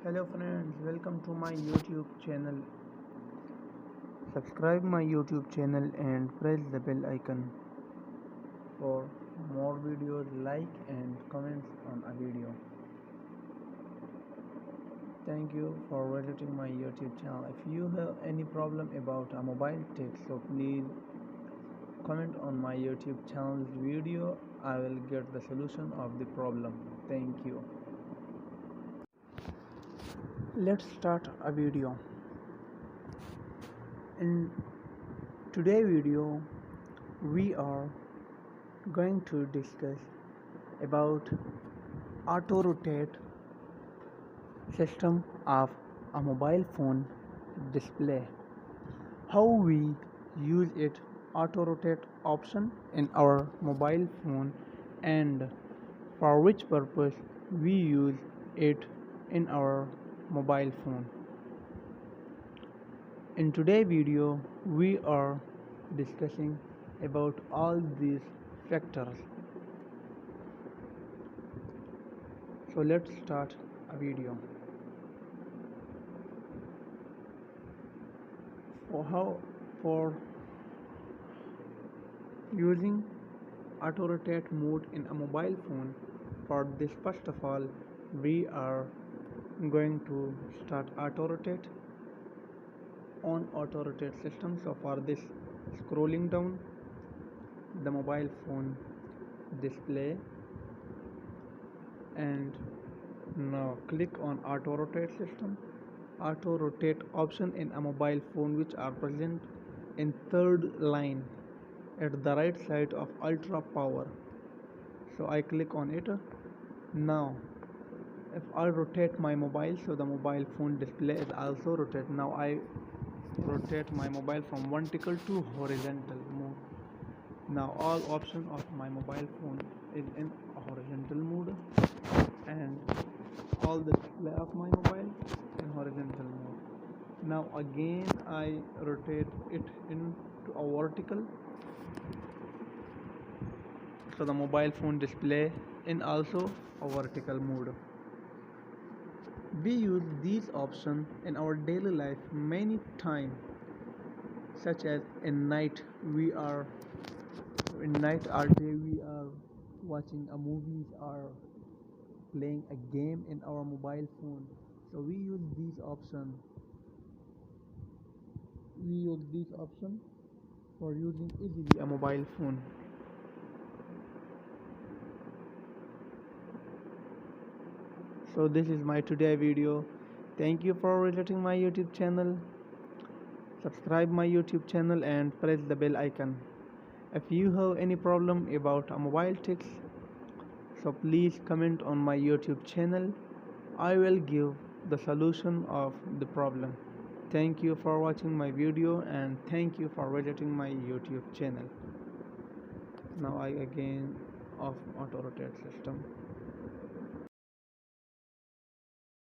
Hello friends, welcome to my YouTube channel. Subscribe my YouTube channel and press the bell icon for more videos, like and comments on a video. Thank you for visiting my YouTube channel. If you have any problem about a mobile tech, so please comment on my YouTube channel's video. I will get the solution of the problem. Thank you. Let's start a video. In today's video we are going to discuss about auto rotate system of a mobile phone display, how we use it auto rotate option in our mobile phone, and for which purpose we use it in our mobile phone. In today's video we are discussing about all these factors. So let's start a video. For using auto rotate mode in a mobile phone, for this first of all we are going to start auto rotate on auto rotate system. So for this, scrolling down the mobile phone display and now click on auto rotate system, auto rotate option in a mobile phone, which are present in third line at the right side of ultra power. So I click on it. Now if I rotate my mobile, so the mobile phone display is also rotate. Now I rotate my mobile from vertical to horizontal mode. Now all options of my mobile phone is in horizontal mode, and all the display of my mobile in horizontal mode. Now again I rotate it into a vertical, so the mobile phone display in also a vertical mode. We use these options in our daily life many times, such as in night or day we are watching a movies or playing a game in our mobile phone. So we use these options for using easily a mobile phone. So this is my today video. Thank you for visiting my YouTube channel. Subscribe my YouTube channel and press the bell icon. If you have any problem about a mobile text, so please comment on my YouTube channel. I will give the solution of the problem. Thank you for watching my video and thank you for visiting my YouTube channel. Now I again off auto rotate system.